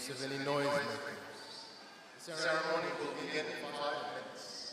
use of any noisemakers. The ceremony will begin in 5 minutes.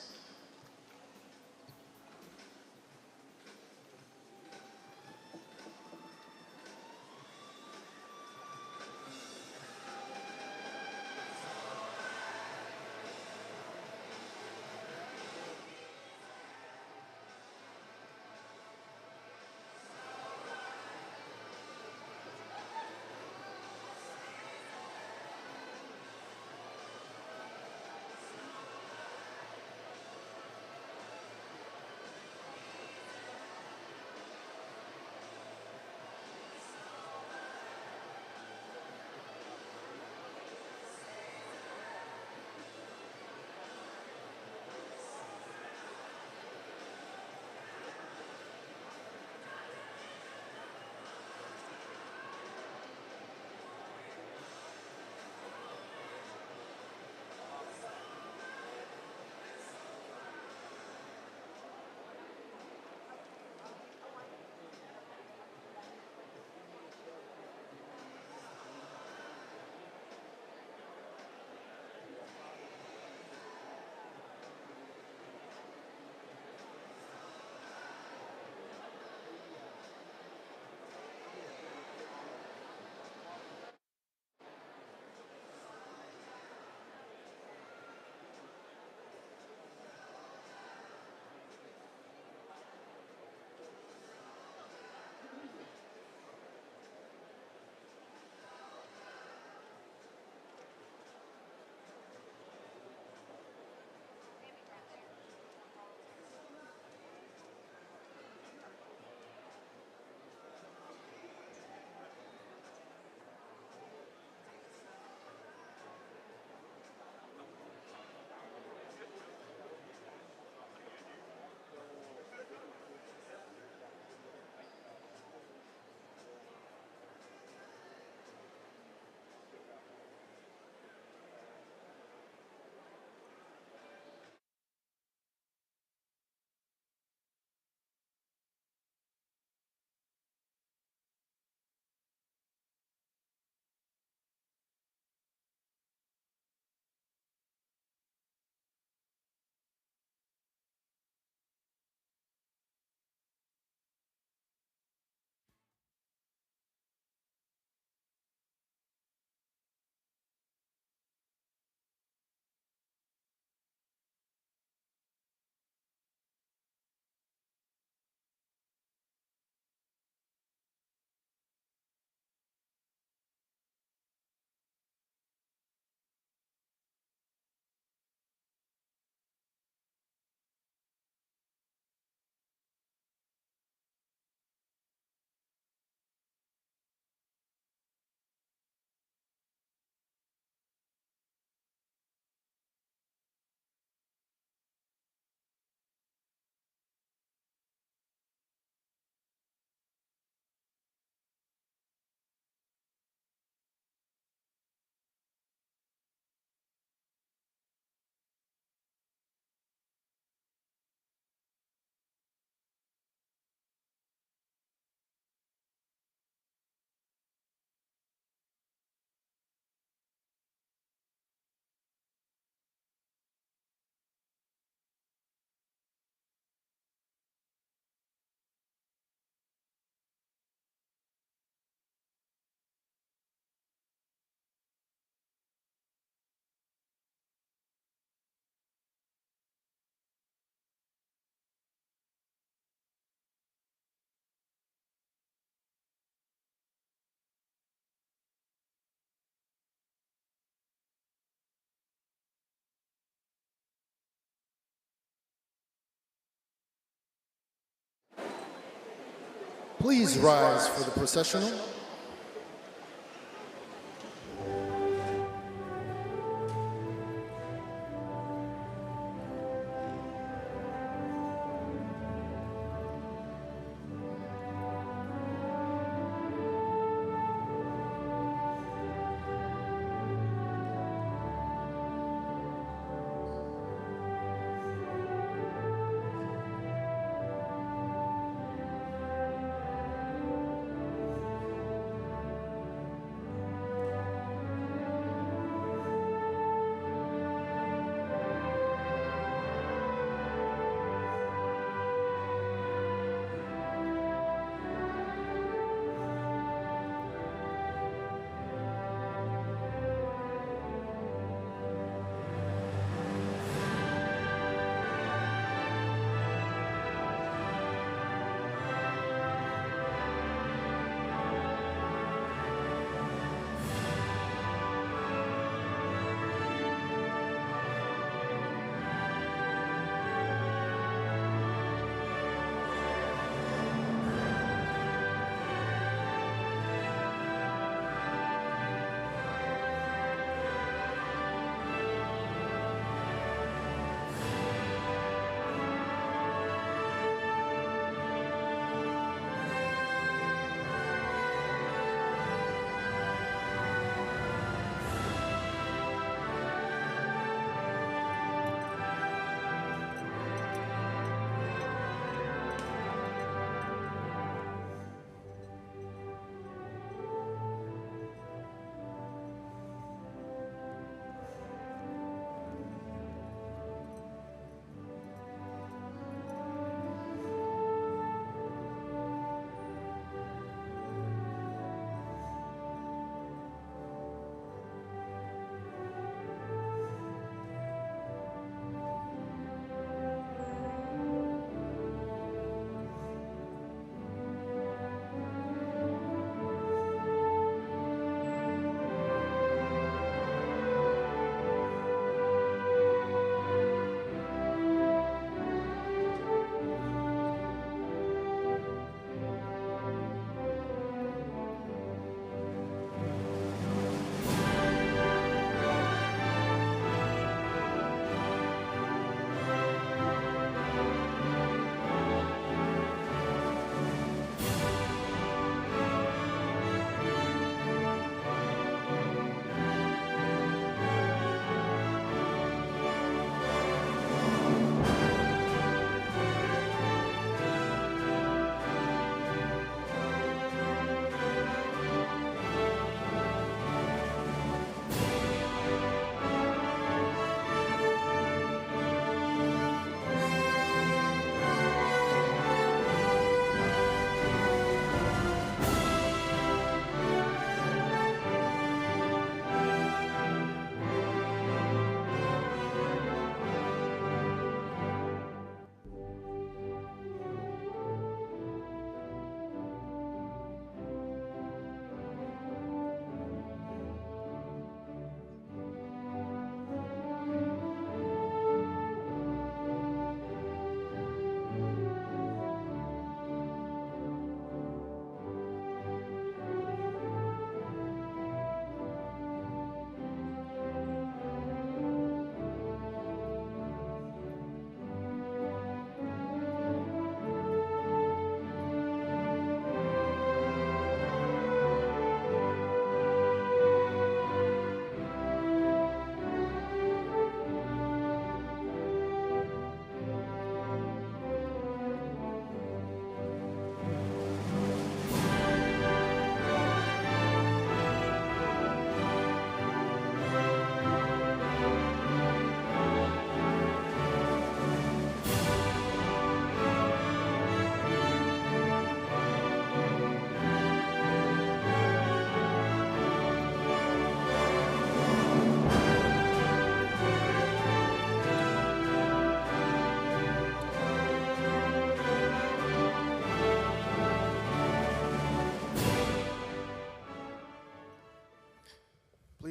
Please rise for the processional.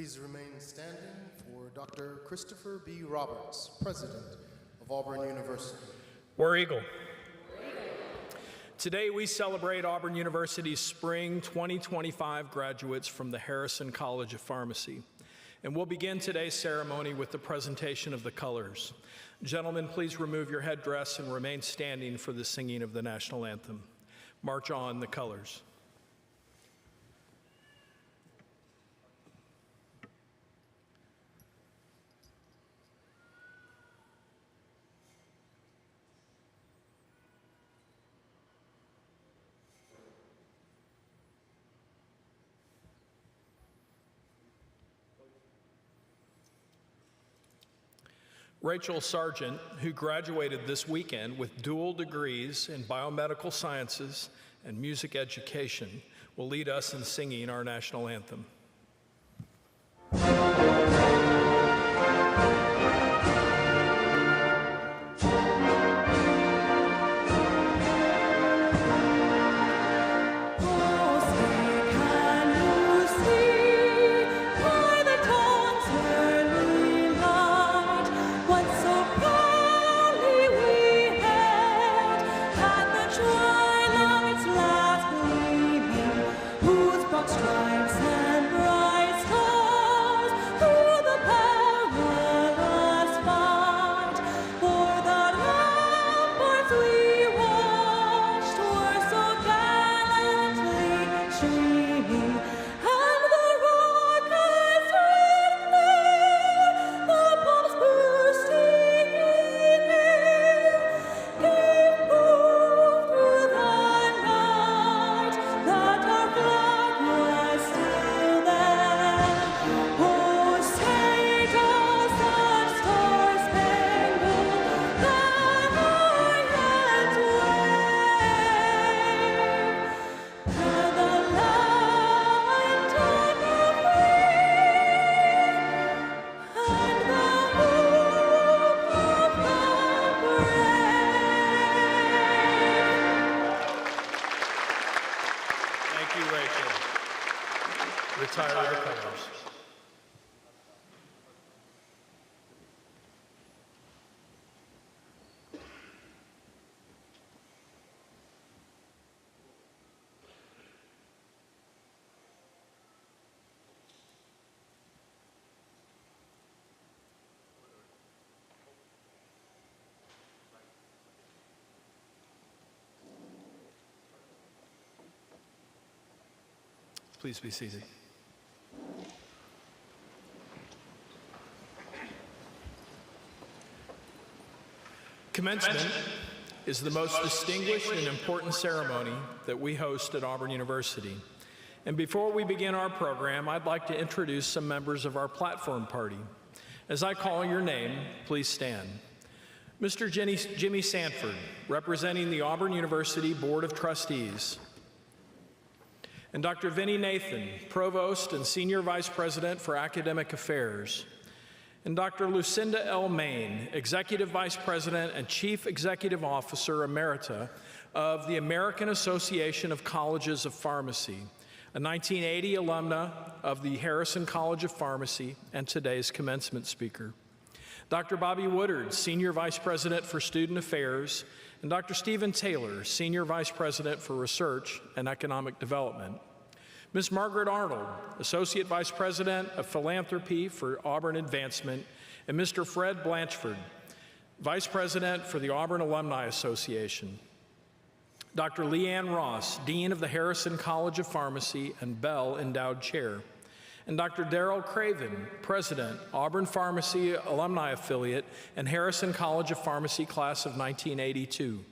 Please remain standing for Dr. Christopher B. Roberts, President of Auburn University. War Eagle. Today we celebrate Auburn University's spring 2025 graduates from the Harrison College of Pharmacy. And we'll begin today's ceremony with the presentation of the colors. Gentlemen, please remove your headdress and remain standing for the singing of the national anthem. March on, the colors. Rachel Sargent, who graduated this weekend with dual degrees in biomedical sciences and music education, will lead us in singing our national anthem. Please be seated. Commencement is the most distinguished and important ceremony that we host at Auburn University. And before we begin our program, I'd like to introduce some members of our platform party. As I call your name, please stand. Mr. Jimmy Sanford, representing the Auburn University Board of Trustees. And Dr. Vinnie Nathan, Provost and Senior Vice President for Academic Affairs. And Dr. Lucinda L. Main, Executive Vice President and Chief Executive Officer Emerita of the American Association of Colleges of Pharmacy, a 1980 alumna of the Harrison College of Pharmacy and today's commencement speaker. Dr. Bobby Woodard, Senior Vice President for Student Affairs, and Dr. Stephen Taylor, Senior Vice President for Research and Economic Development. Ms. Margaret Arnold, Associate Vice President of Philanthropy for Auburn Advancement, and Mr. Fred Blanchford, Vice President for the Auburn Alumni Association. Dr. Leanne Ross, Dean of the Harrison College of Pharmacy and Bell Endowed Chair. And Dr. Darrell Craven, President, Auburn Pharmacy Alumni Affiliate and Harrison College of Pharmacy Class of 1982.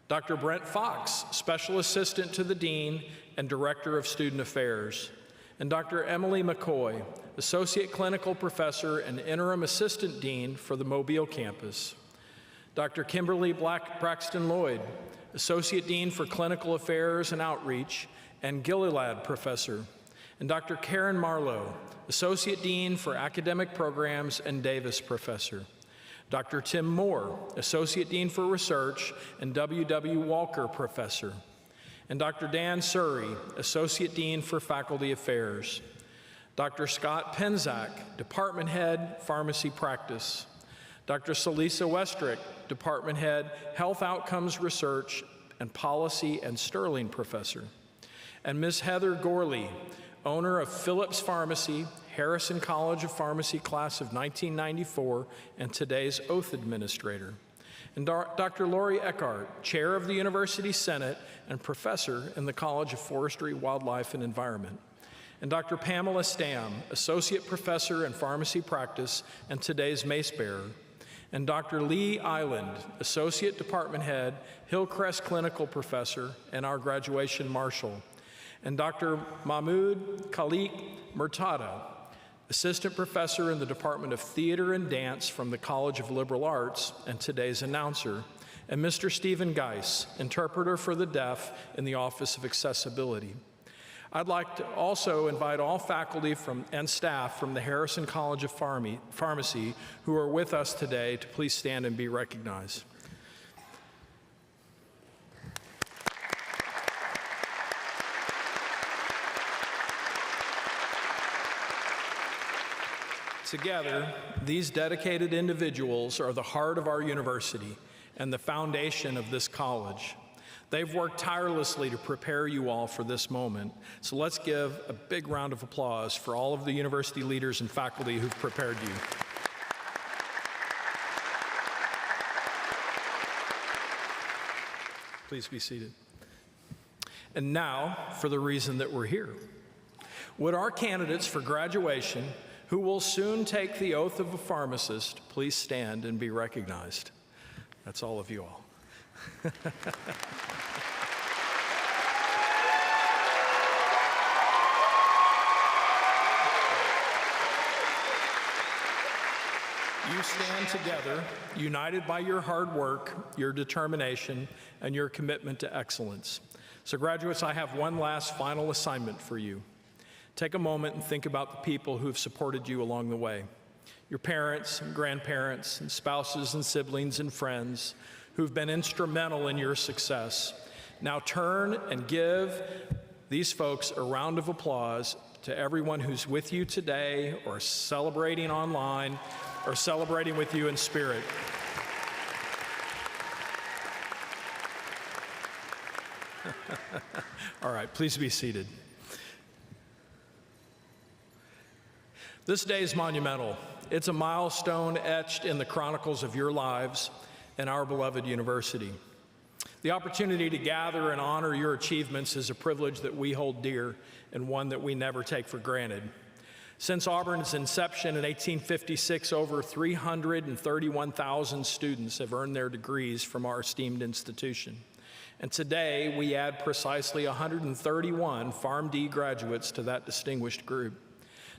Dr. Brent Fox, Special Assistant to the Dean and Director of Student Affairs. And Dr. Emily McCoy, Associate Clinical Professor and Interim Assistant Dean for the Mobile campus. Dr. Kimberly Braxton Lloyd, Associate Dean for Clinical Affairs and Outreach and Gilead Professor. And Dr. Karen Marlowe, Associate Dean for Academic Programs and Davis Professor. Dr. Tim Moore, Associate Dean for Research and W.W. Walker Professor. And Dr. Dan Surrey, Associate Dean for Faculty Affairs. Dr. Scott Penzak, Department Head, Pharmacy Practice. Dr. Celisa Westrick, Department Head, Health Outcomes Research and Policy and Sterling Professor. And Ms. Heather Gorley, owner of Phillips Pharmacy, Harrison College of Pharmacy class of 1994, and today's Oath Administrator. And Dr. Lori Eckhart, Chair of the University Senate and Professor in the College of Forestry, Wildlife, and Environment. And Dr. Pamela Stam, Associate Professor in Pharmacy Practice and today's Mace Bearer. And Dr. Lee Island, Associate Department Head, Hillcrest Clinical Professor, and our graduation marshal. And Dr. Mahmoud Khalik Murtada, Assistant Professor in the Department of Theater and Dance from the College of Liberal Arts and today's announcer, and Mr. Stephen Geis, Interpreter for the Deaf in the Office of Accessibility. I'd like to also invite all faculty and staff from the Harrison College of Pharmacy who are with us today to please stand and be recognized. Together, these dedicated individuals are the heart of our university and the foundation of this college. They've worked tirelessly to prepare you all for this moment, so let's give a big round of applause for all of the university leaders and faculty who've prepared you. Please be seated. And now, for the reason that we're here. Would our candidates for graduation, who will soon take the oath of a pharmacist, please stand and be recognized? That's all of you all. You stand together, united by your hard work, your determination, and your commitment to excellence. So graduates, I have one last final assignment for you. Take a moment and think about the people who have supported you along the way. Your parents and grandparents and spouses and siblings and friends who've been instrumental in your success. Now turn and give these folks a round of applause to everyone who's with you today or celebrating online or celebrating with you in spirit. All right, please be seated. This day is monumental. It's a milestone etched in the chronicles of your lives and our beloved university. The opportunity to gather and honor your achievements is a privilege that we hold dear and one that we never take for granted. Since Auburn's inception in 1856, over 331,000 students have earned their degrees from our esteemed institution. And today, we add precisely 131 PharmD graduates to that distinguished group.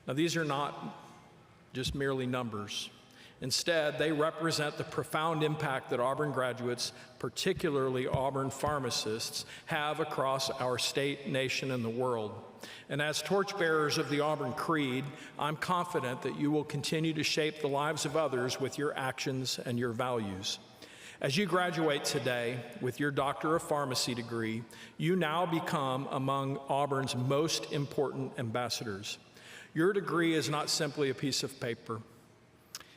Now, these are not just merely numbers. Instead, they represent the profound impact that Auburn graduates, particularly Auburn pharmacists, have across our state, nation, and the world. And as torchbearers of the Auburn Creed, I'm confident that you will continue to shape the lives of others with your actions and your values. As you graduate today with your Doctor of Pharmacy degree, you now become among Auburn's most important ambassadors. Your degree is not simply a piece of paper.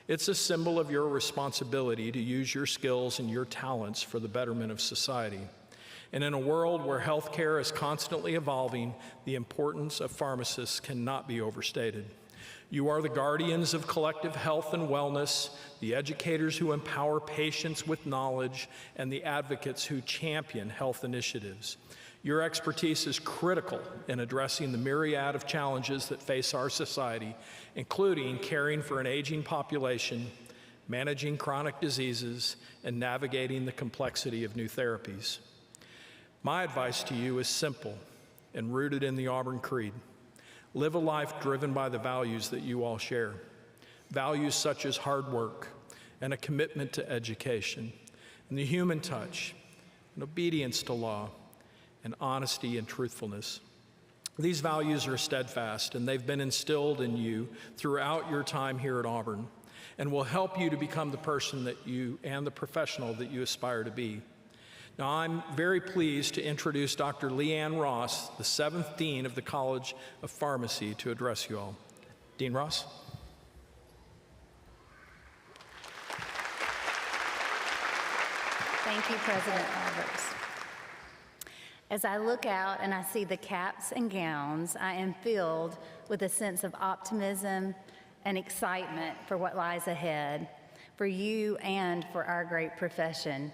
It's a symbol of your responsibility to use your skills and your talents for the betterment of society. And in a world where healthcare is constantly evolving, the importance of pharmacists cannot be overstated. You are the guardians of collective health and wellness, the educators who empower patients with knowledge, and the advocates who champion health initiatives. Your expertise is critical in addressing the myriad of challenges that face our society, including caring for an aging population, managing chronic diseases, and navigating the complexity of new therapies. My advice to you is simple and rooted in the Auburn Creed. Live a life driven by the values that you all share. Values such as hard work and a commitment to education, and the human touch, and obedience to law, and honesty and truthfulness. These values are steadfast, and they've been instilled in you throughout your time here at Auburn, and will help you to become the person that you and the professional that you aspire to be. Now, I'm very pleased to introduce Dr. Leanne Ross, the 7th Dean of the College of Pharmacy, to address you all. Dean Ross. Thank you, President Roberts. As I look out and I see the caps and gowns, I am filled with a sense of optimism and excitement for what lies ahead, for you and for our great profession.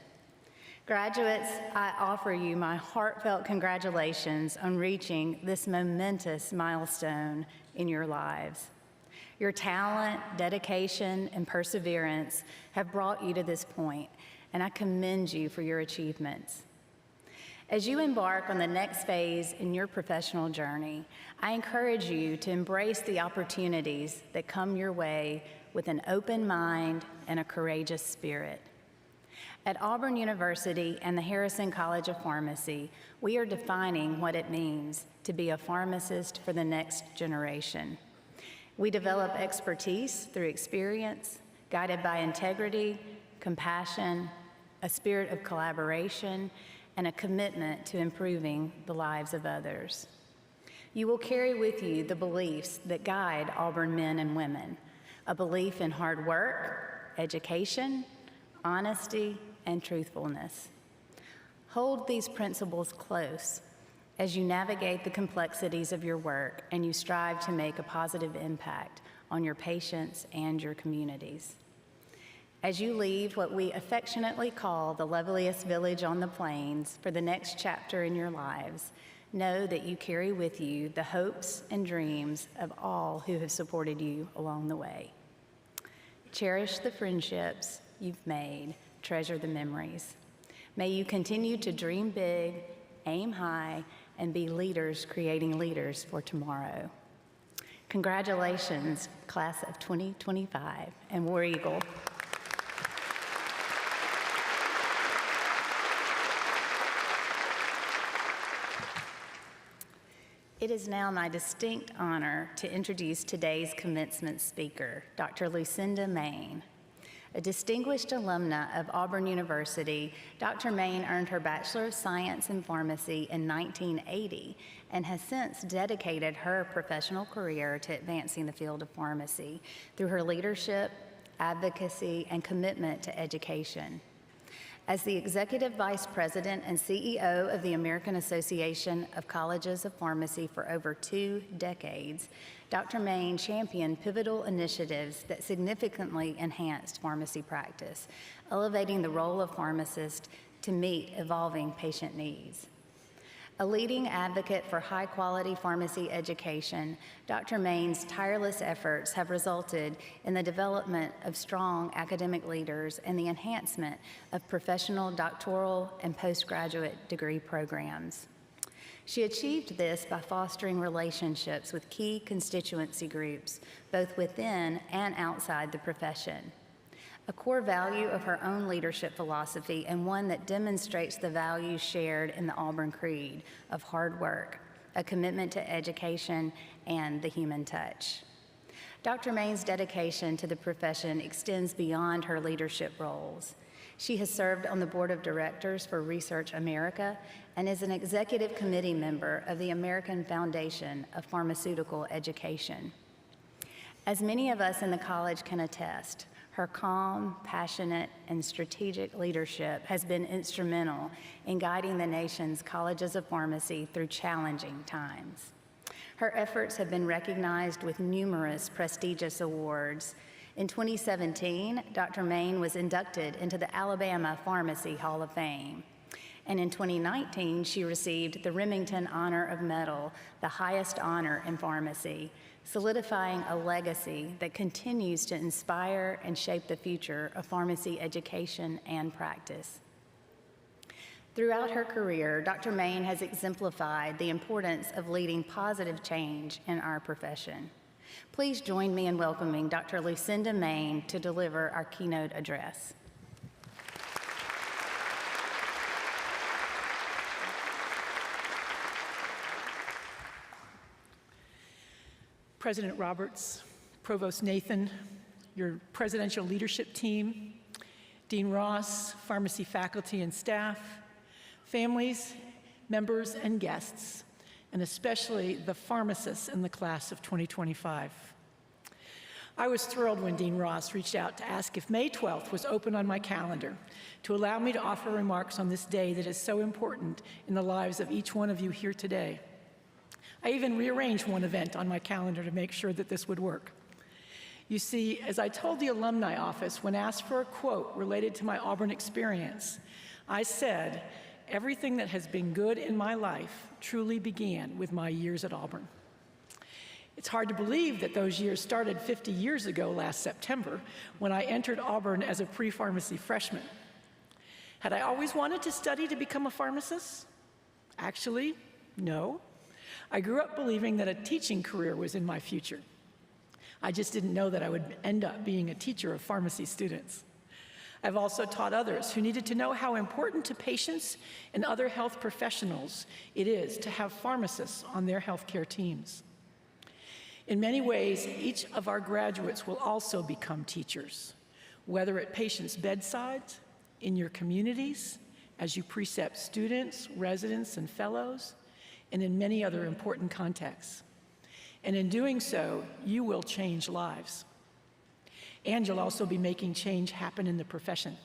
Graduates, I offer you my heartfelt congratulations on reaching this momentous milestone in your lives. Your talent, dedication, and perseverance have brought you to this point, and I commend you for your achievements. As you embark on the next phase in your professional journey, I encourage you to embrace the opportunities that come your way with an open mind and a courageous spirit. At Auburn University and the Harrison College of Pharmacy, we are defining what it means to be a pharmacist for the next generation. We develop expertise through experience, guided by integrity, compassion, a spirit of collaboration, and a commitment to improving the lives of others. You will carry with you the beliefs that guide Auburn men and women, a belief in hard work, education, honesty, and truthfulness. Hold these principles close as you navigate the complexities of your work and you strive to make a positive impact on your patients and your communities. As you leave what we affectionately call the loveliest village on the plains for the next chapter in your lives, know that you carry with you the hopes and dreams of all who have supported you along the way. Cherish the friendships you've made, treasure the memories. May you continue to dream big, aim high, and be leaders creating leaders for tomorrow. Congratulations, class of 2025, and War Eagle. It is now my distinct honor to introduce today's commencement speaker, Dr. Lucinda Main. A distinguished alumna of Auburn University, Dr. Main earned her Bachelor of Science in Pharmacy in 1980 and has since dedicated her professional career to advancing the field of pharmacy through her leadership, advocacy, and commitment to education. As the Executive Vice President and CEO of the American Association of Colleges of Pharmacy for over 2 decades, Dr. Main championed pivotal initiatives that significantly enhanced pharmacy practice, elevating the role of pharmacists to meet evolving patient needs. A leading advocate for high-quality pharmacy education, Dr. Main's tireless efforts have resulted in the development of strong academic leaders and the enhancement of professional doctoral and postgraduate degree programs. She achieved this by fostering relationships with key constituency groups, both within and outside the profession. A core value of her own leadership philosophy, and one that demonstrates the values shared in the Auburn Creed of hard work, a commitment to education, and the human touch. Dr. Main's dedication to the profession extends beyond her leadership roles. She has served on the board of directors for Research America and is an executive committee member of the American Foundation of Pharmaceutical Education. As many of us in the college can attest, her calm, passionate, and strategic leadership has been instrumental in guiding the nation's colleges of pharmacy through challenging times. Her efforts have been recognized with numerous prestigious awards. In 2017, Dr. Main was inducted into the Alabama Pharmacy Hall of Fame. And in 2019, she received the Remington Honor of Medal, the highest honor in pharmacy, solidifying a legacy that continues to inspire and shape the future of pharmacy education and practice. Throughout her career, Dr. Main has exemplified the importance of leading positive change in our profession. Please join me in welcoming Dr. Lucinda Main to deliver our keynote address. President Roberts, Provost Nathan, your presidential leadership team, Dean Ross, pharmacy faculty and staff, families, members, and guests, and especially the pharmacists in the class of 2025. I was thrilled when Dean Ross reached out to ask if May 12th was open on my calendar to allow me to offer remarks on this day that is so important in the lives of each one of you here today. I even rearranged one event on my calendar to make sure that this would work. You see, as I told the alumni office when asked for a quote related to my Auburn experience, I said, "Everything that has been good in my life truly began with my years at Auburn." It's hard to believe that those years started 50 years ago last September when I entered Auburn as a pre-pharmacy freshman. Had I always wanted to study to become a pharmacist? Actually, no. I grew up believing that a teaching career was in my future. I just didn't know that I would end up being a teacher of pharmacy students. I've also taught others who needed to know how important to patients and other health professionals it is to have pharmacists on their healthcare teams. In many ways, each of our graduates will also become teachers, whether at patients' bedsides, in your communities, as you precept students, residents, and fellows, and in many other important contexts. And in doing so, you will change lives. And you'll also be making change happen in the profession.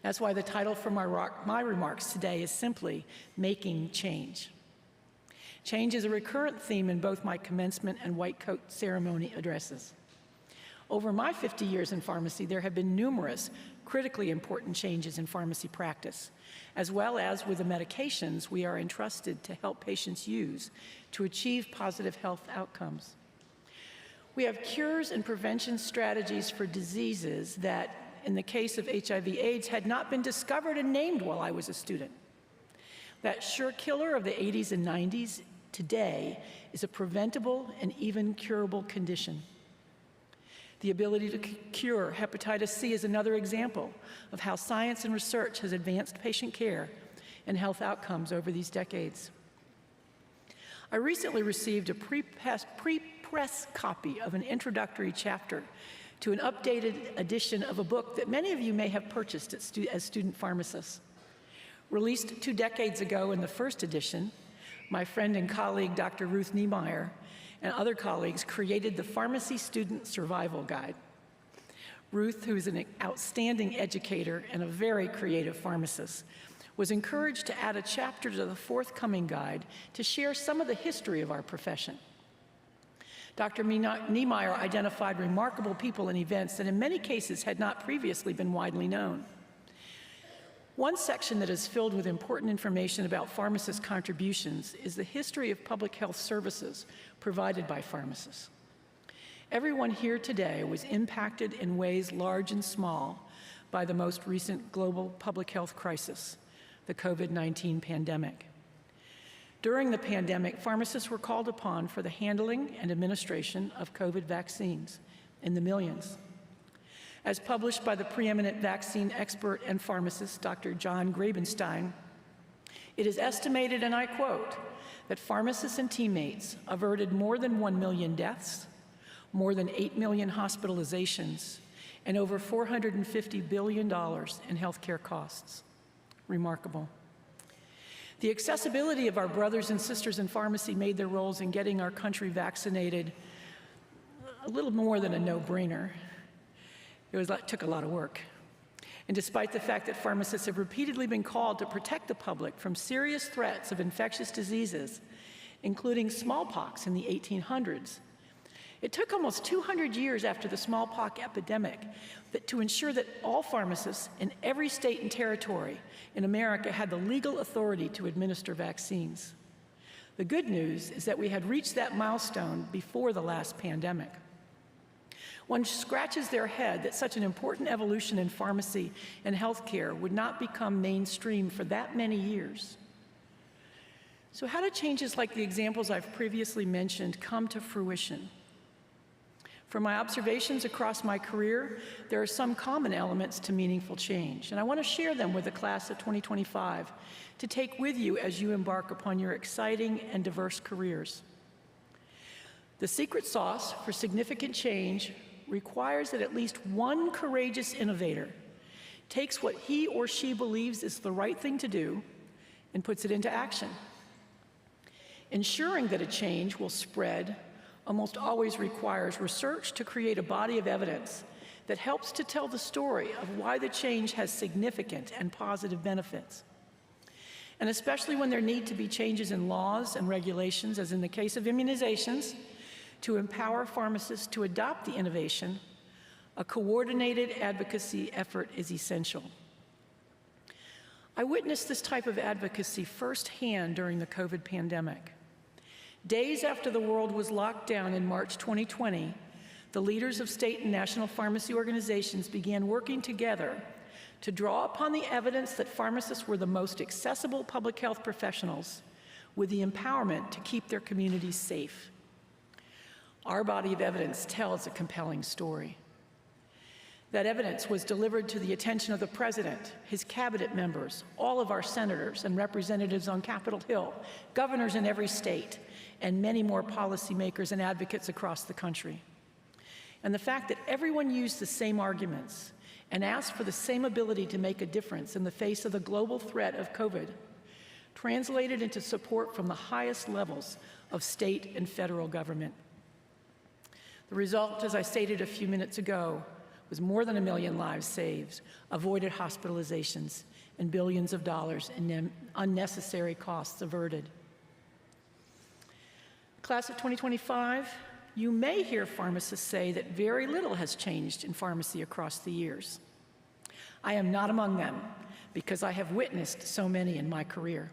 That's why the title for my remarks today is simply Making Change. Change is a recurrent theme in both my commencement and white coat ceremony addresses. Over my 50 years in pharmacy, there have been numerous critically important changes in pharmacy practice, as well as with the medications we are entrusted to help patients use to achieve positive health outcomes. We have cures and prevention strategies for diseases that, in the case of HIV/AIDS, had not been discovered and named while I was a student. That sure killer of the 80s and 90s today is a preventable and even curable condition. The ability to cure hepatitis C is another example of how science and research has advanced patient care and health outcomes over these decades. I recently received a pre-press copy of an introductory chapter to an updated edition of a book that many of you may have purchased as student pharmacists. Released 2 decades ago in the first edition, my friend and colleague, Dr. Ruth Niemeyer, and other colleagues created the Pharmacy Student Survival Guide. Ruth, who is an outstanding educator and a very creative pharmacist, was encouraged to add a chapter to the forthcoming guide to share some of the history of our profession. Dr. Niemeyer identified remarkable people and events that in many cases had not previously been widely known. One section that is filled with important information about pharmacists' contributions is the history of public health services provided by pharmacists. Everyone here today was impacted in ways large and small by the most recent global public health crisis, the COVID-19 pandemic. During the pandemic, pharmacists were called upon for the handling and administration of COVID vaccines in the millions. As published by the preeminent vaccine expert and pharmacist, Dr. John Grabenstein, it is estimated, and I quote, that pharmacists and teammates averted more than 1 million deaths, more than 8 million hospitalizations, and over $450 billion in healthcare costs. Remarkable. The accessibility of our brothers and sisters in pharmacy made their roles in getting our country vaccinated a little more than a no-brainer. It took a lot of work. And despite the fact that pharmacists have repeatedly been called to protect the public from serious threats of infectious diseases, including smallpox in the 1800s, it took almost 200 years after the smallpox epidemic to ensure that all pharmacists in every state and territory in America had the legal authority to administer vaccines. The good news is that we had reached that milestone before the last pandemic. One scratches their head that such an important evolution in pharmacy and healthcare would not become mainstream for that many years. So how do changes like the examples I've previously mentioned come to fruition? From my observations across my career, there are some common elements to meaningful change, and I want to share them with the class of 2025 to take with you as you embark upon your exciting and diverse careers. The secret sauce for significant change requires that at least one courageous innovator takes what he or she believes is the right thing to do and puts it into action. Ensuring that a change will spread almost always requires research to create a body of evidence that helps to tell the story of why the change has significant and positive benefits. And especially when there need to be changes in laws and regulations, as in the case of immunizations, to empower pharmacists to adopt the innovation, a coordinated advocacy effort is essential. I witnessed this type of advocacy firsthand during the COVID pandemic. Days after the world was locked down in March 2020, the leaders of state and national pharmacy organizations began working together to draw upon the evidence that pharmacists were the most accessible public health professionals with the empowerment to keep their communities safe. Our body of evidence tells a compelling story. That evidence was delivered to the attention of the President, his cabinet members, all of our senators and representatives on Capitol Hill, governors in every state, and many more policymakers and advocates across the country. And the fact that everyone used the same arguments and asked for the same ability to make a difference in the face of the global threat of COVID translated into support from the highest levels of state and federal government. The result, as I stated a few minutes ago, was more than 1 million lives saved, avoided hospitalizations, and billions of dollars in unnecessary costs averted. Class of 2025, you may hear pharmacists say that very little has changed in pharmacy across the years. I am not among them because I have witnessed so many in my career.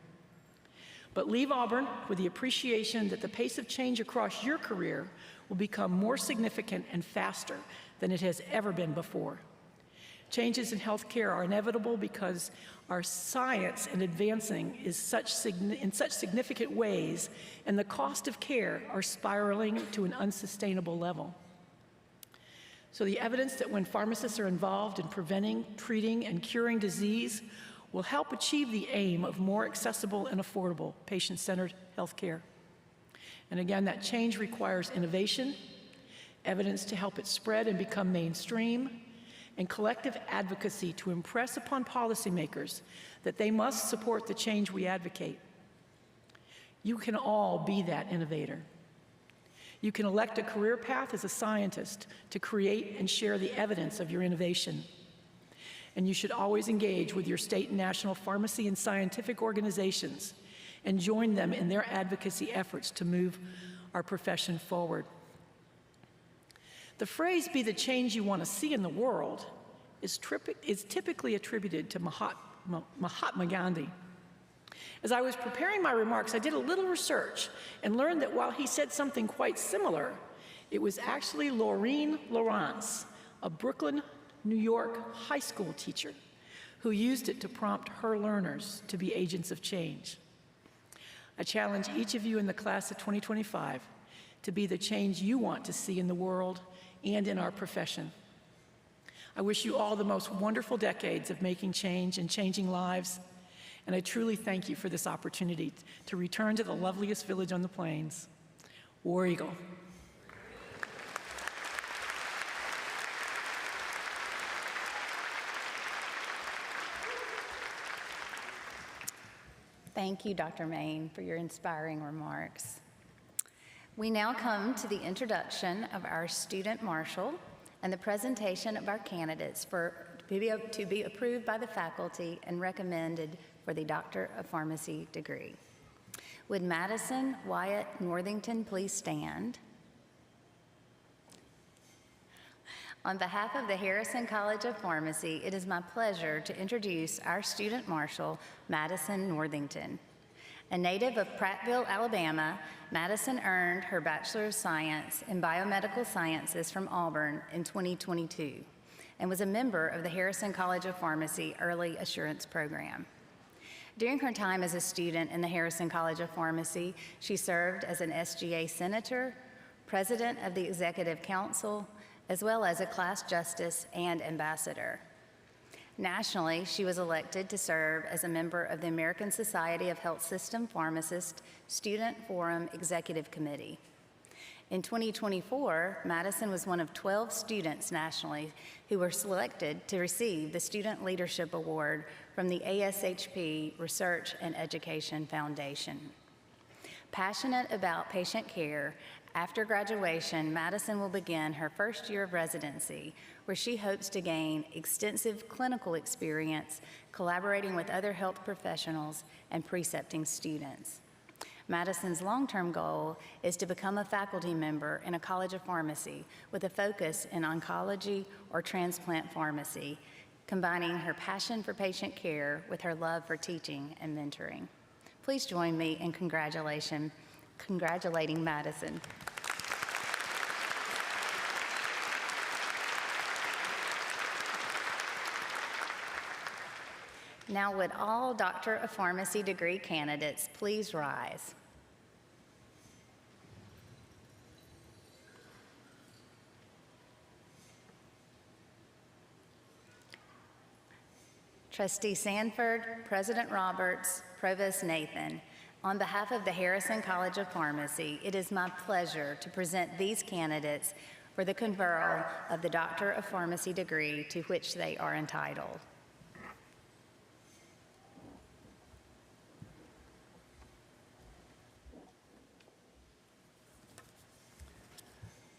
But leave Auburn with the appreciation that the pace of change across your career will become more significant and faster than it has ever been before. Changes in healthcare are inevitable because our science is advancing in such significant ways, and the cost of care are spiraling to an unsustainable level. So the evidence that when pharmacists are involved in preventing, treating, and curing disease will help achieve the aim of more accessible and affordable patient-centered healthcare. And again, that change requires innovation, evidence to help it spread and become mainstream, and collective advocacy to impress upon policymakers that they must support the change we advocate. You can all be that innovator. You can elect a career path as a scientist to create and share the evidence of your innovation. And you should always engage with your state and national pharmacy and scientific organizations and join them in their advocacy efforts to move our profession forward. The phrase, "be the change you want to see in the world," is typically attributed to Mahatma Gandhi. As I was preparing my remarks, I did a little research and learned that while he said something quite similar, it was actually Laureen Lawrence, a Brooklyn, New York high school teacher, who used it to prompt her learners to be agents of change. I challenge each of you in the class of 2025 to be the change you want to see in the world and in our profession. I wish you all the most wonderful decades of making change and changing lives, and I truly thank you for this opportunity to return to the loveliest village on the plains. War Eagle. Thank you, Dr. Main, for your inspiring remarks. We now come to the introduction of our student marshal and the presentation of our candidates to be approved by the faculty and recommended for the Doctor of Pharmacy degree. Would Madison Wyatt Northington please stand? On behalf of the Harrison College of Pharmacy, it is my pleasure to introduce our student marshal, Madison Northington. A native of Prattville, Alabama, Madison earned her Bachelor of Science in Biomedical Sciences from Auburn in 2022 and was a member of the Harrison College of Pharmacy Early Assurance Program. During her time as a student in the Harrison College of Pharmacy, she served as an SGA Senator, President of the Executive Council, as well as a class justice and ambassador. Nationally, she was elected to serve as a member of the American Society of Health System Pharmacists Student Forum Executive Committee. In 2024, Madison was one of 12 students nationally who were selected to receive the Student Leadership Award from the ASHP Research and Education Foundation. Passionate about patient care, After graduation, Madison will begin her first year of residency, where she hopes to gain extensive clinical experience, collaborating with other health professionals and precepting students. Madison's long-term goal is to become a faculty member in a college of pharmacy with a focus in oncology or transplant pharmacy, combining her passion for patient care with her love for teaching and mentoring. Please join me in congratulating Madison. Now, would all Doctor of Pharmacy degree candidates please rise? Trustee Sanford, President Roberts, Provost Nathan, on behalf of the Harrison College of Pharmacy, it is my pleasure to present these candidates for the conferral of the Doctor of Pharmacy degree to which they are entitled.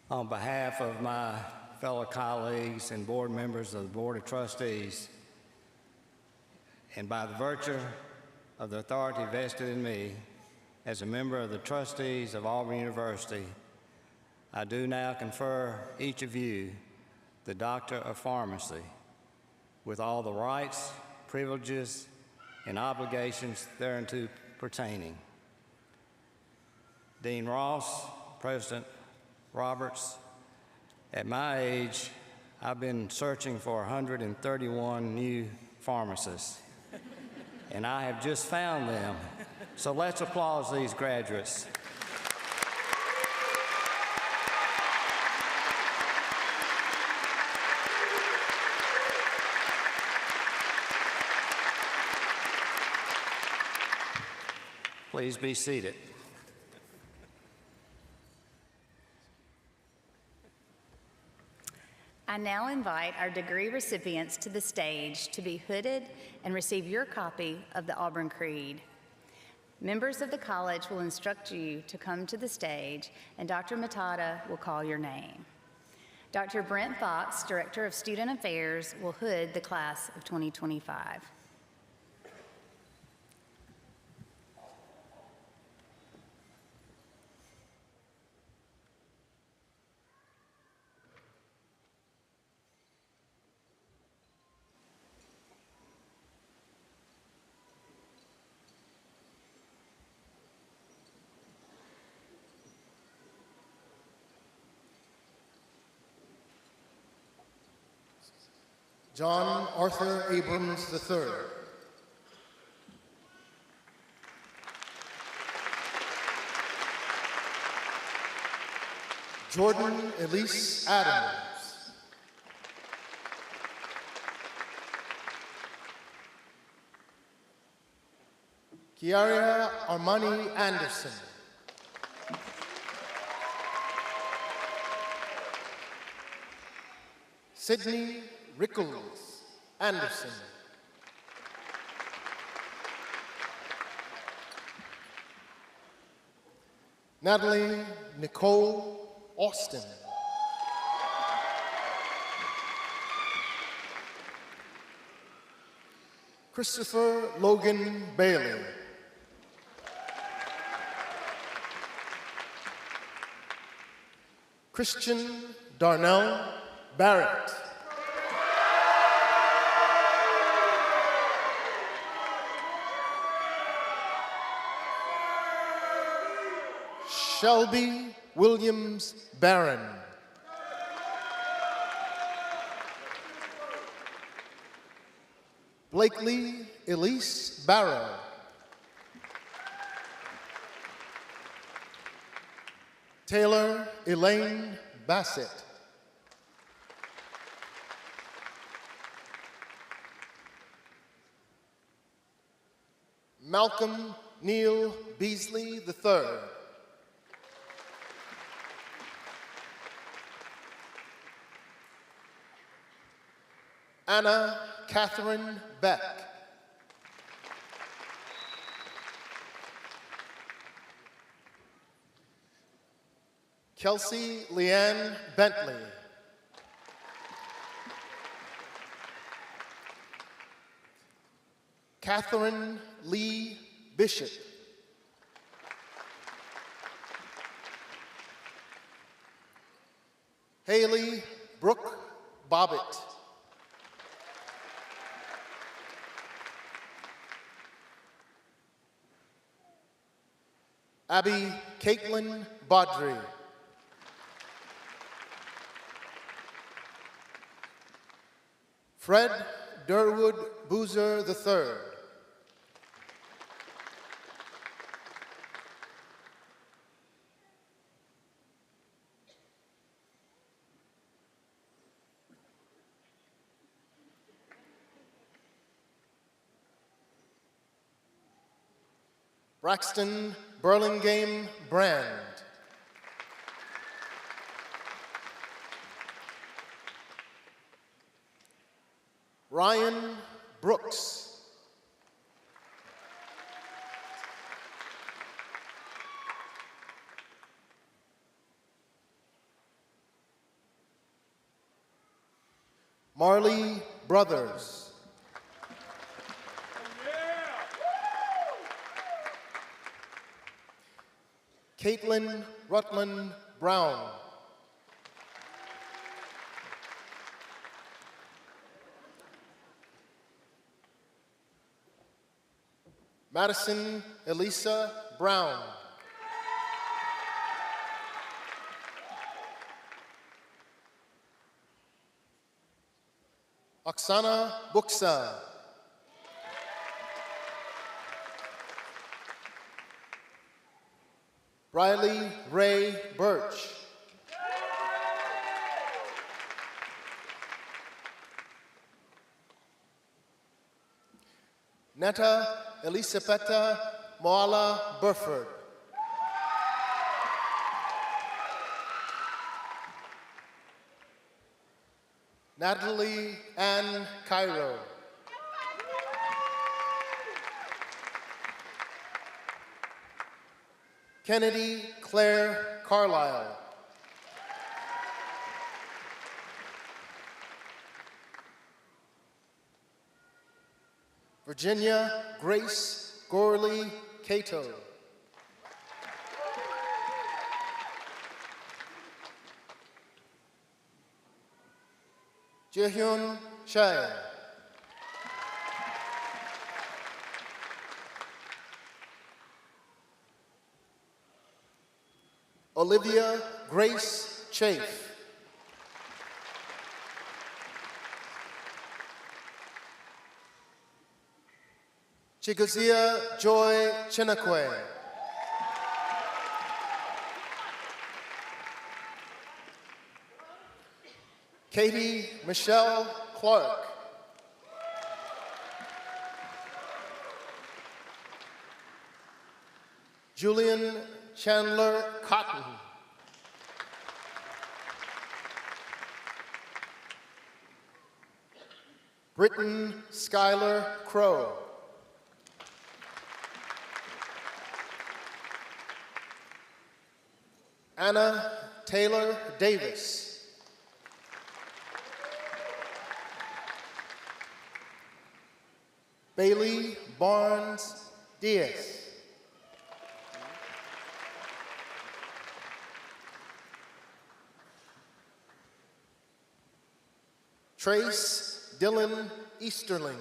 On behalf of my fellow colleagues and board members of the Board of Trustees, and by the virtue of the authority vested in me as a member of the trustees of Auburn University, I do now confer each of you the Doctor of Pharmacy with all the rights, privileges, and obligations thereunto pertaining. Dean Ross, President Roberts, at my age, I've been searching for 131 new pharmacists, and I have just found them. So let's applaud these graduates. Please be seated. I now invite our degree recipients to the stage to be hooded and receive your copy of the Auburn Creed. Members of the college will instruct you to come to the stage, and Dr. Matata will call your name. Dr. Brent Fox, Director of Student Affairs, will hood the class of 2025. John Arthur Abrams III. Jordan Elise Adams. Kiaria Armani Anderson. Sydney Rickles Anderson. Natalie Nicole Austin. Christopher Logan Bailey. Christian Darnell Barrett. Shelby Williams Barron. Blakely Elise Barrow. Taylor Elaine Bassett. Malcolm Neil Beasley III. Anna Catherine Beck. Kelsey Leanne Bentley. Catherine Lee Bishop. Haley Brooke Bobbitt. Abby Caitlin Baudry. Fred Durwood Boozer III. Braxton Burlingame Brand. Ryan Brooks. Marley Brothers. Caitlin Rutland Brown. Madison Elisa Brown. Oksana Buksa. Riley Ray Birch. Netta Elisabetta Moala Burford. Natalie Ann Cairo. Kennedy Claire Carlisle. Virginia Grace Gorley Cato. Jihyun Shai. Olivia Grace Chafe. Chigozia Joy Chinakwe. Katie Michelle Clark. Julian Chandler Cotton. Britton Schuyler Crow. Anna Taylor Davis. Bailey Barnes Diaz. Trace Dylan Easterling.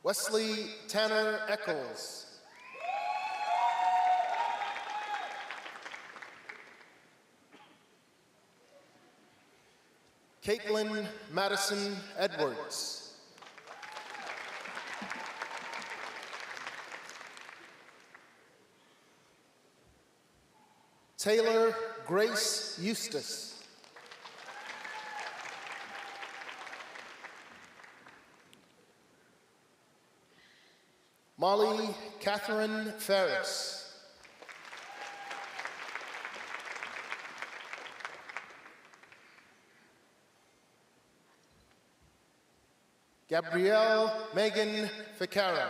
Wesley Tanner Eccles. Caitlin Madison Edwards. Taylor Grace Eustace. Molly Catherine Ferris. Gabrielle Megan Ficara.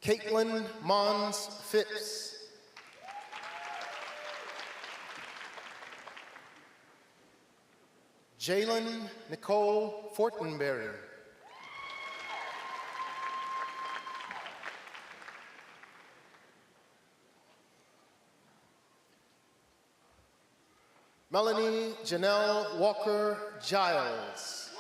Caitlin Mons Phipps. Jalen Nicole Fortenberry. Melanie Janelle Walker Giles.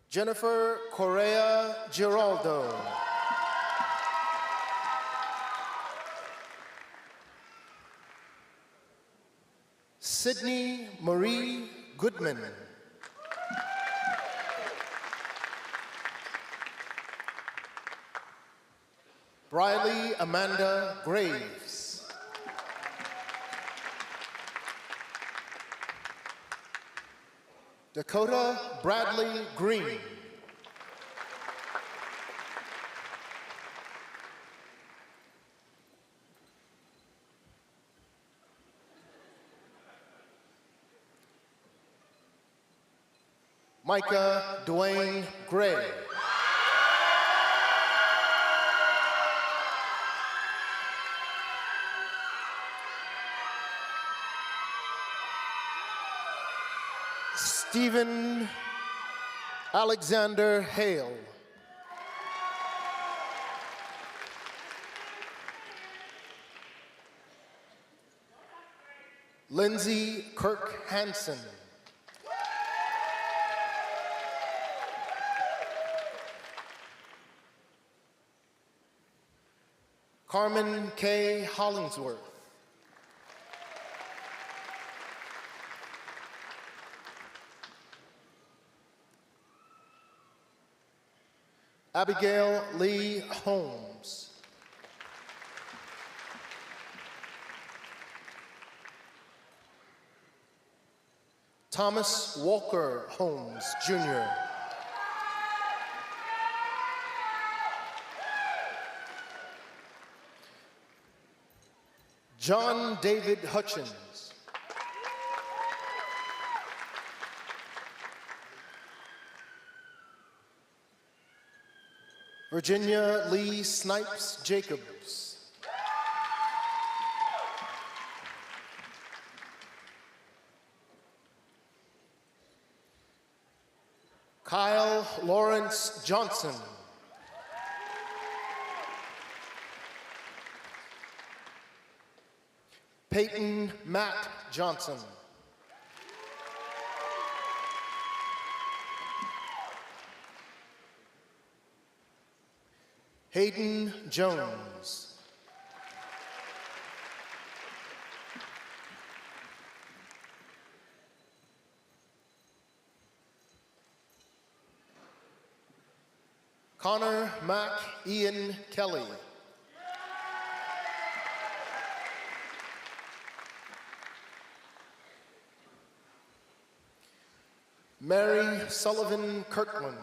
Jennifer Correa Giraldo. Sydney Marie Goodman. Briley Amanda Graves. Dakota Bradley Green. Micah Dwayne Gray. Stephen Alexander Hale. Lindsay Kirk Hansen. Carmen K. Hollingsworth. Abigail Lee Holmes. Thomas Walker Holmes, Jr. John David Hutchins. Virginia Lee Snipes Jacobs. Kyle Lawrence Johnson. Peyton Matt Johnson. Hayden Jones. Connor Mack Ian Kelly. Mary Sullivan Kirkland.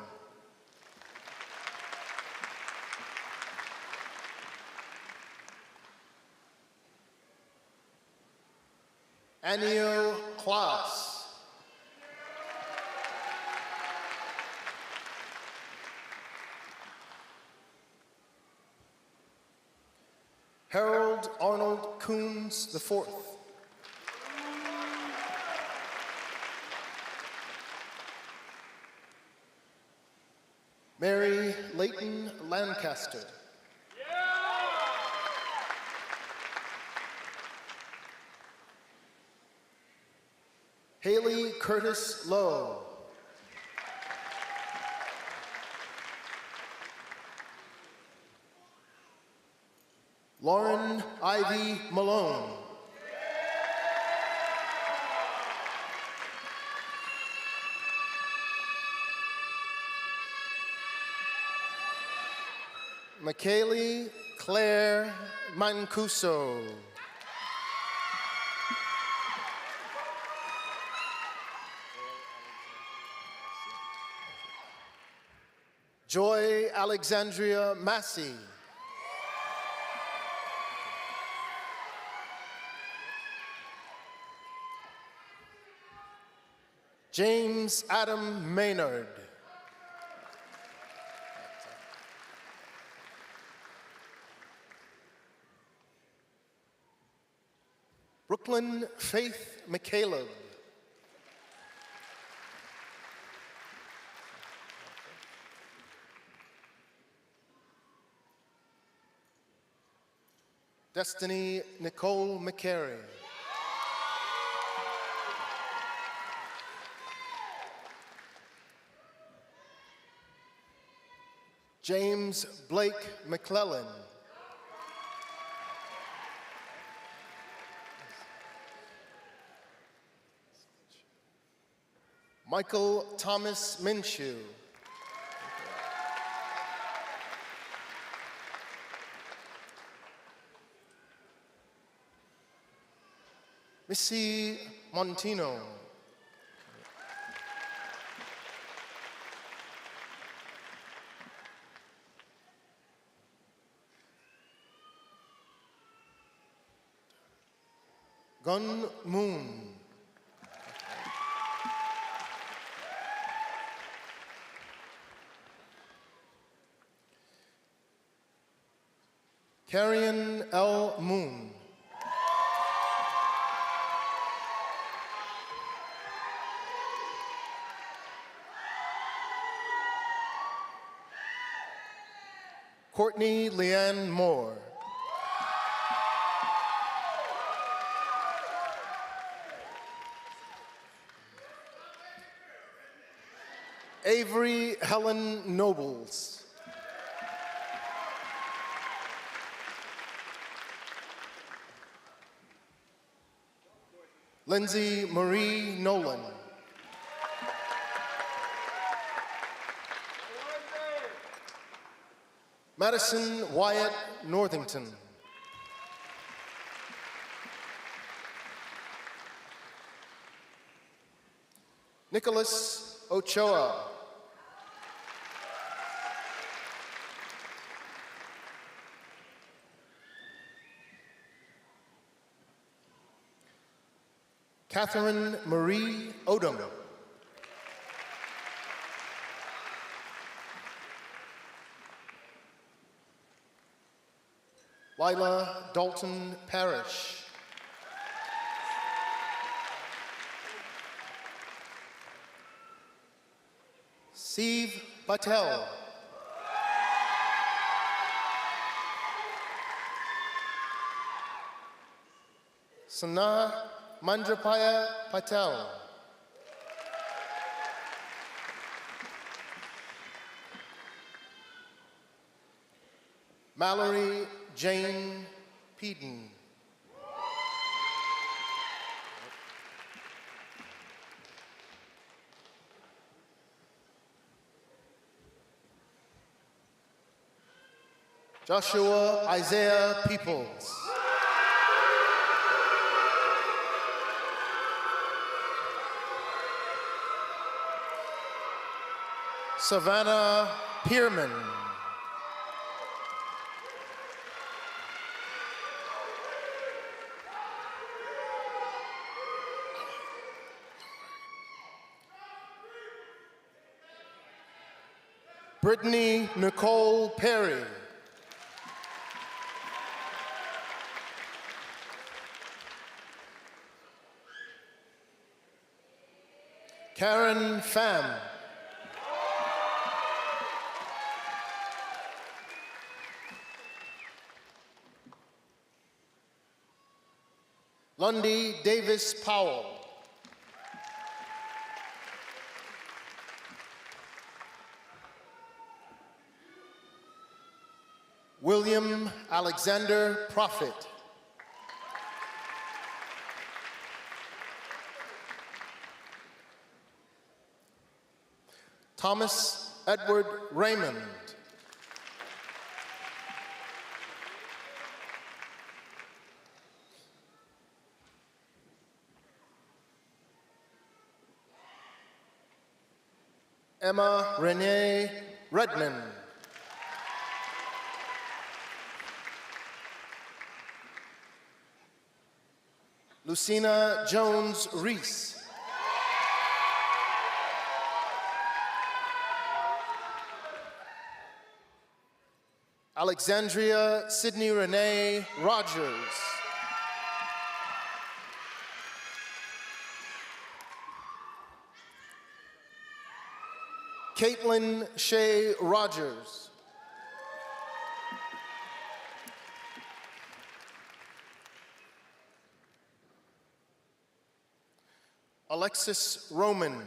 Anio Klaas. Harold Arnold Coons IV. Mary Layton Lancaster. Haley Curtis Lowe. Lauren Ivy Malone. McKaylee Claire Mancuso. Joy Alexandria Massey. James Adam Maynard. Brooklyn Faith McCaleb. Destiny Nicole McCary. James Blake McClellan. Michael Thomas Minshew. Missy Montino. Gun Moon. Carrion L. Moon. Courtney Leanne Moore. Avery Helen Nobles. Lindsay Marie Nolan. Madison Wyatt Northington. Nicholas Ochoa. Catherine Marie Odom. Lila Dalton Parrish. Siv Patel. Sanaa Mandrapaya Patel. Mallory Jane Peden. Joshua Isaiah Peoples. Savannah Pierman. Brittany Nicole Perry. Karen Pham. Lundy Davis Powell. William Alexander Prophet. Thomas Edward Raymond. Emma Renee Redmond. Lucina Jones Reese. Alexandria Sydney Renee Rogers. Caitlin Shea Rogers. Alexis Roman.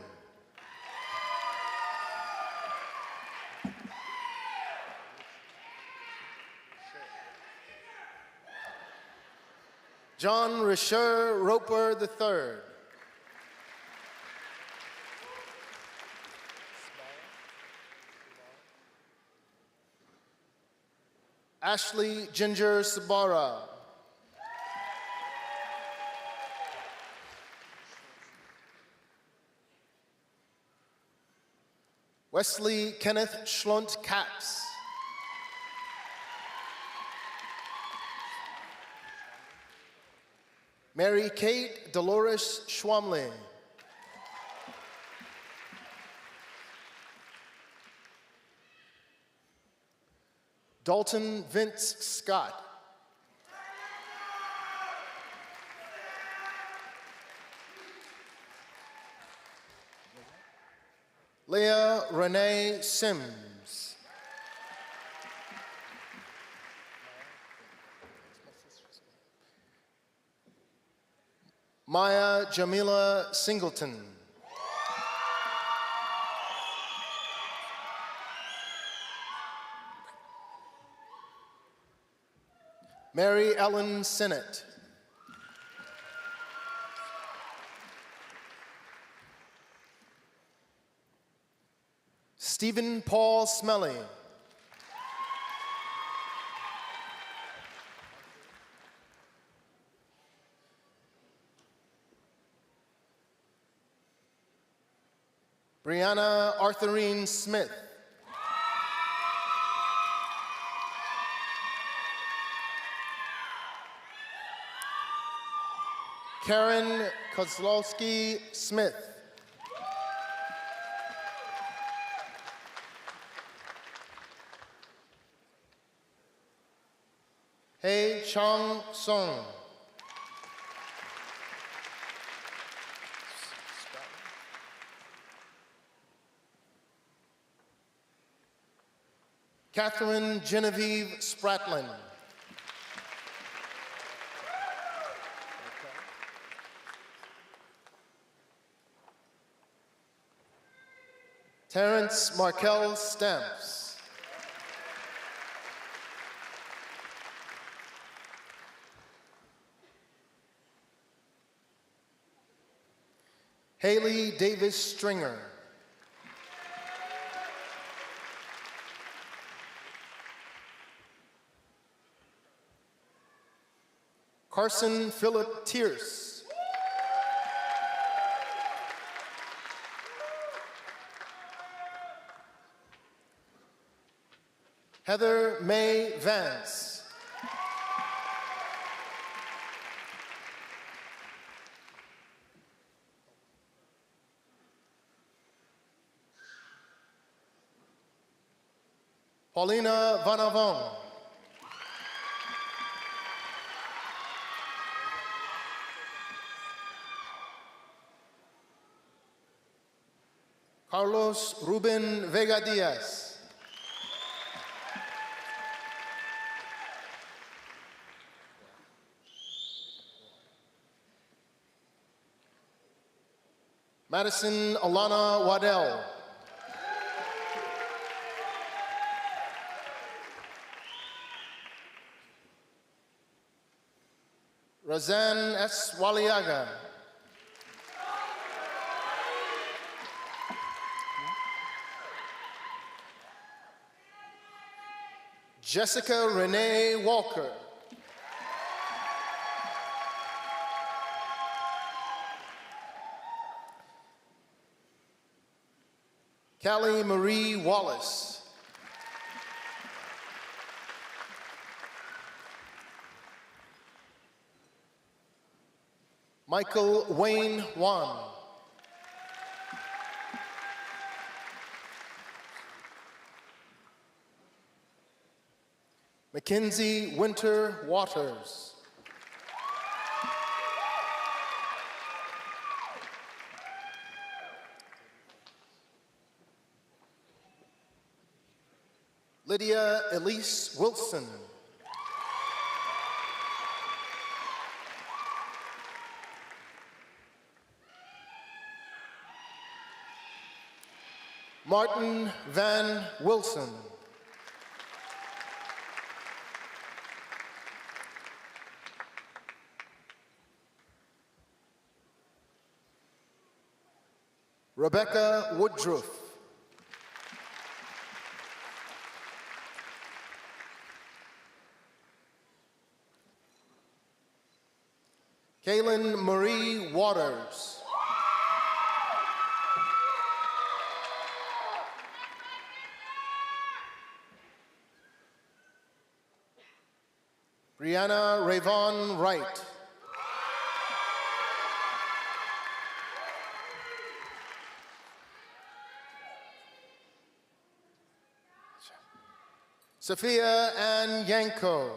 John Risher Roper III. Ashley Ginger Sabara. Wesley Kenneth Schlunt Katz. Mary Kate Dolores Schwamley. Dalton Vince Scott. Leah Renee Sims. Maya Jamila Singleton. Mary Ellen Sinnott. Stephen Paul Smelly. Brianna Arthurine Smith. Karen Kozlowski Smith. Hei Chong Song. Catherine Genevieve Spratlin. Terrence Markel Stamps. Haley Davis Stringer. Carson Philip Tierce. Heather Mae Vance. Paulina Vanavon. Carlos Ruben Vega Diaz. Madison Alana Waddell. Razan S. Waliaga. Jessica Renee Walker. Callie Marie Wallace. Michael Wayne Wan. Mackenzie Winter Waters. Lydia Elise Wilson. Martin Van Wilson. Rebecca Woodruff. Kaylin Marie Waters. Brianna Rayvon Wright. Sophia Ann Yanko.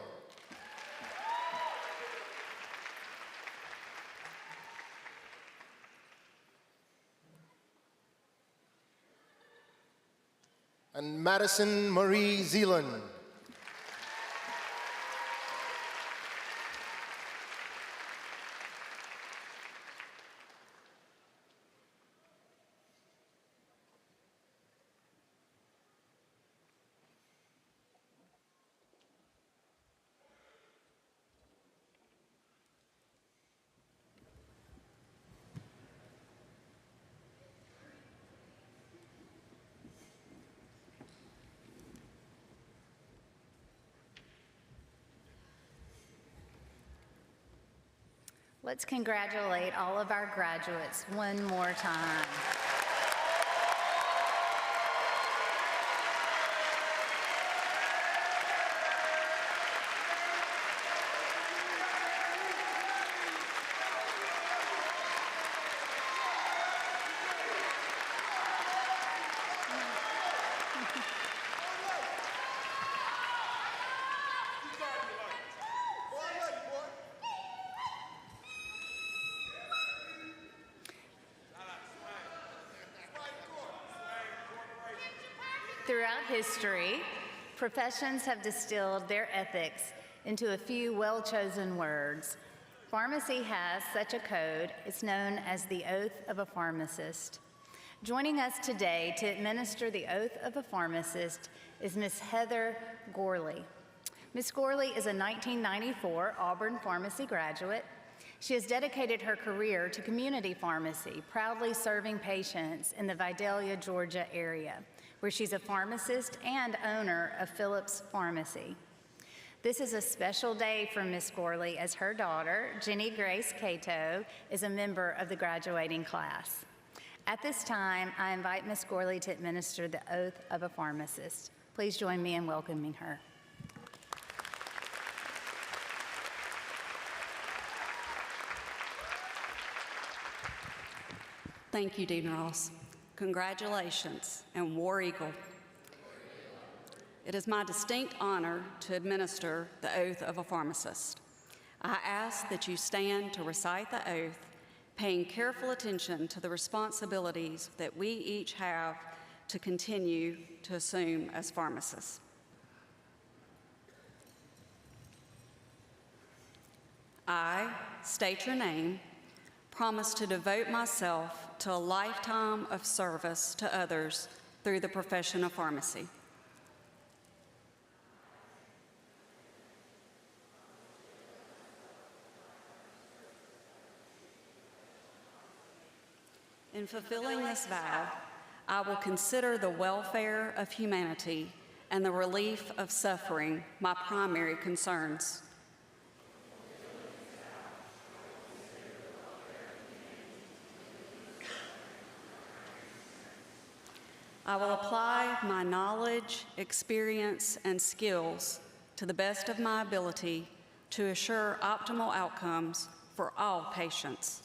And Madison Marie Zeeland. Let's congratulate all of our graduates one more time. Throughout history, professions have distilled their ethics into a few well-chosen words. Pharmacy has such a code. It's known as the Oath of a Pharmacist. Joining us today to administer the Oath of a Pharmacist is Ms. Heather Gorley. Ms. Gorley is a 1994 Auburn pharmacy graduate. She has dedicated her career to community pharmacy, proudly serving patients in the Vidalia, Georgia area, where she's a pharmacist and owner of Phillips Pharmacy. This is a special day for Ms. Gorley as her daughter, Jenny Grace Cato, is a member of the graduating class. At this time, I invite Ms. Gorley to administer the Oath of a Pharmacist. Please join me in welcoming her. Thank you, Dean Ross. Congratulations, and War Eagle. It is my distinct honor to administer the oath of a pharmacist. I ask that you stand to recite the oath, paying careful attention to the responsibilities that we each have to continue to assume as pharmacists. I state your name, promise to devote myself to a lifetime of service to others through the profession of pharmacy. In fulfilling this vow, I will consider the welfare of humanity and the relief of suffering my primary concerns. I will apply my knowledge, experience, and skills to the best of my ability to assure optimal outcomes for all patients.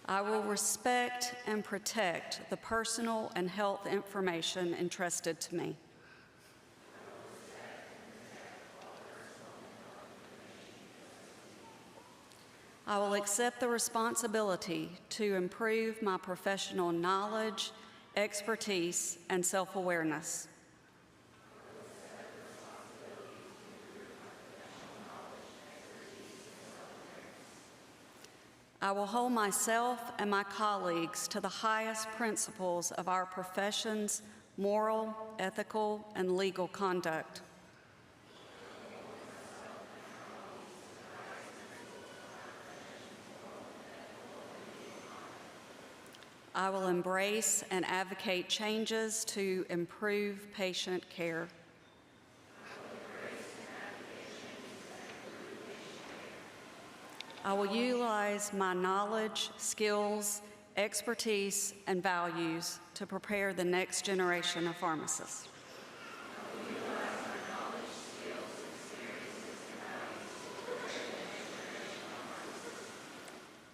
I will respect and protect the personal and health information entrusted to me. I will accept the responsibility to improve my professional knowledge, expertise, and self-awareness. I will hold myself and my colleagues to the highest principles of our profession's moral, ethical, and legal conduct. I will embrace and advocate changes to improve patient care. I will utilize my knowledge, skills, expertise, and values to prepare the next generation of pharmacists.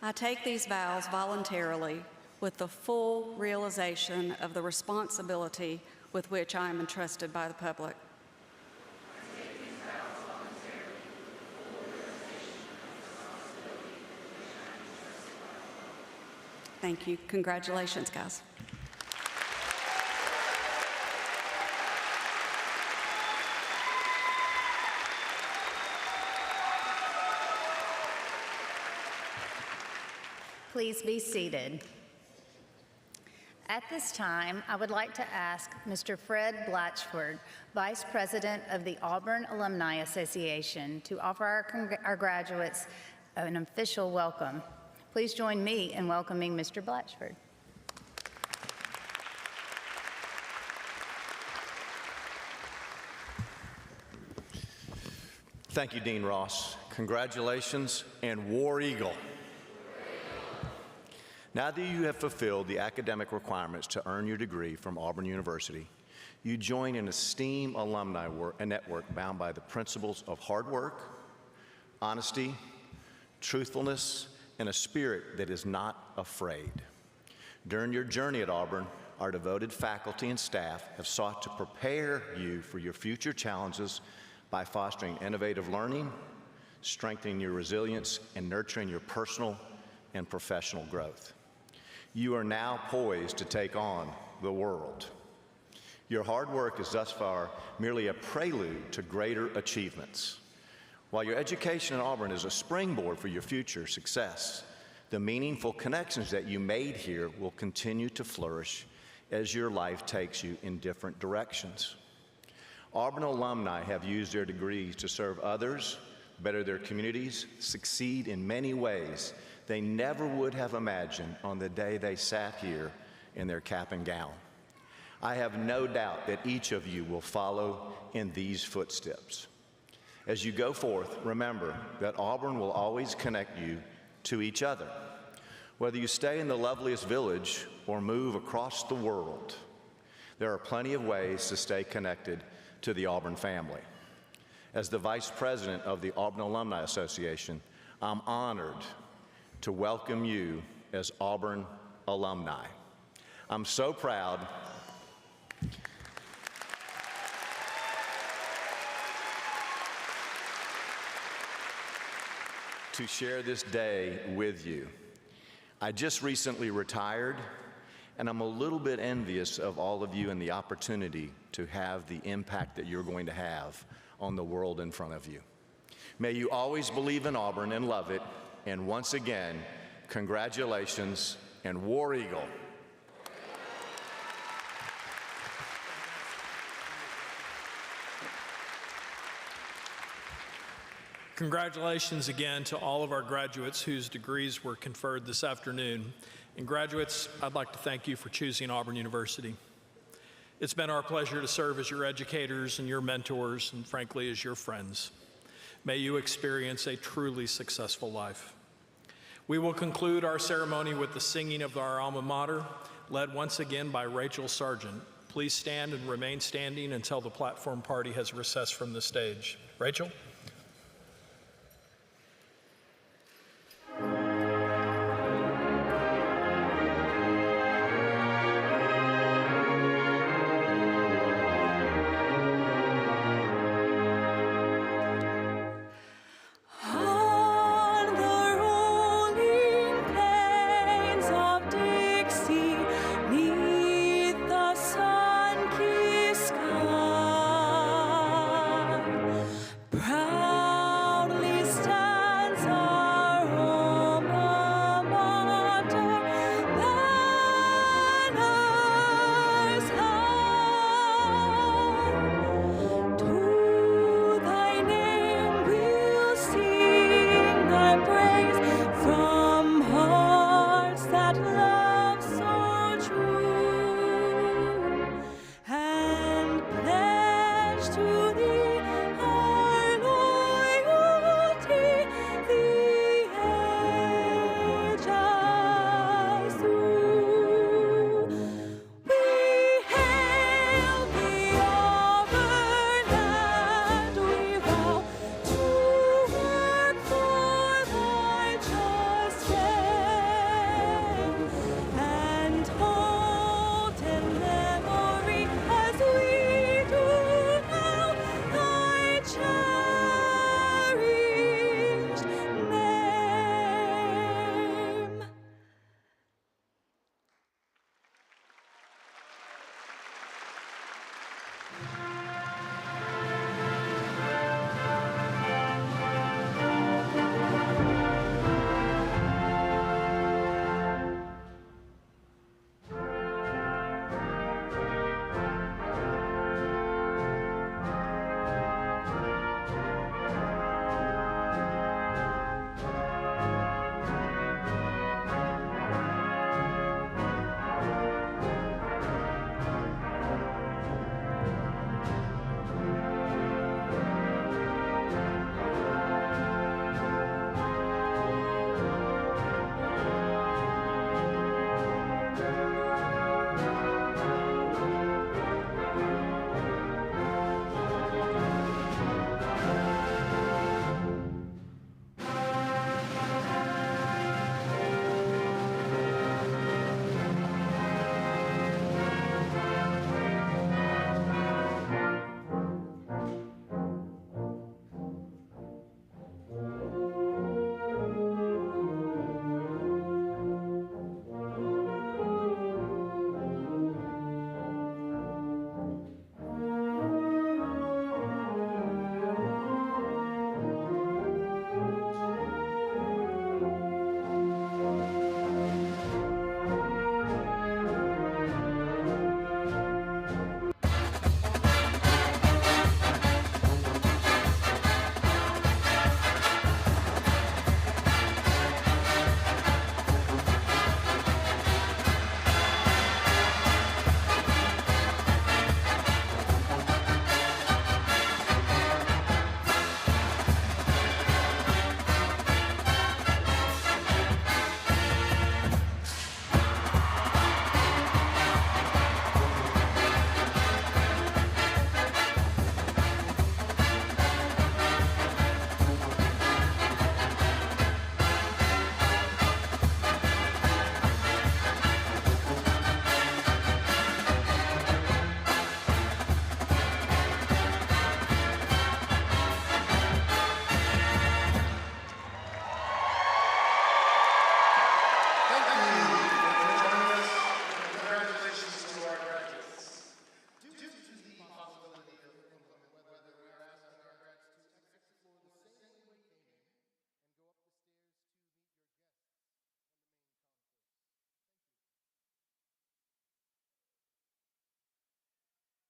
I take these vows voluntarily with the full realization of the responsibility with which I am entrusted by the public. Thank you. Congratulations, guys. Please be seated. At this time, I would like to ask Mr. Fred Blatchford, Vice President of the Auburn Alumni Association, to offer our graduates an official welcome. Please join me in welcoming Mr. Blatchford. Thank you, Dean Ross. Congratulations and War Eagle. Now that you have fulfilled the academic requirements to earn your degree from Auburn University, you join an esteemed alumni network bound by the principles of hard work, honesty, truthfulness, and a spirit that is not afraid. During your journey at Auburn, our devoted faculty and staff have sought to prepare you for your future challenges by fostering innovative learning, strengthening your resilience, and nurturing your personal and professional growth. You are now poised to take on the world. Your hard work is thus far merely a prelude to greater achievements. While your education at Auburn is a springboard for your future success, the meaningful connections that you made here will continue to flourish as your life takes you in different directions. Auburn alumni have used their degrees to serve others, better their communities, succeed in many ways they never would have imagined on the day they sat here in their cap and gown. I have no doubt that each of you will follow in these footsteps. As you go forth, remember that Auburn will always connect you to each other. Whether you stay in the loveliest village or move across the world, there are plenty of ways to stay connected to the Auburn family. As the Vice President of the Auburn Alumni Association, I'm honored to welcome you as Auburn alumni. I'm so proud to share this day with you. I just recently retired, and I'm a little bit envious of all of you and the opportunity to have the impact that you're going to have on the world in front of you. May you always believe in Auburn and love it, and once again, congratulations and War Eagle. Congratulations again to all of our graduates whose degrees were conferred this afternoon. And graduates, I'd like to thank you for choosing Auburn University. It's been our pleasure to serve as your educators and your mentors, and frankly, as your friends. May you experience a truly successful life. We will conclude our ceremony with the singing of our alma mater, led once again by Rachel Sargent. Please stand and remain standing until the platform party has recessed from the stage. Rachel?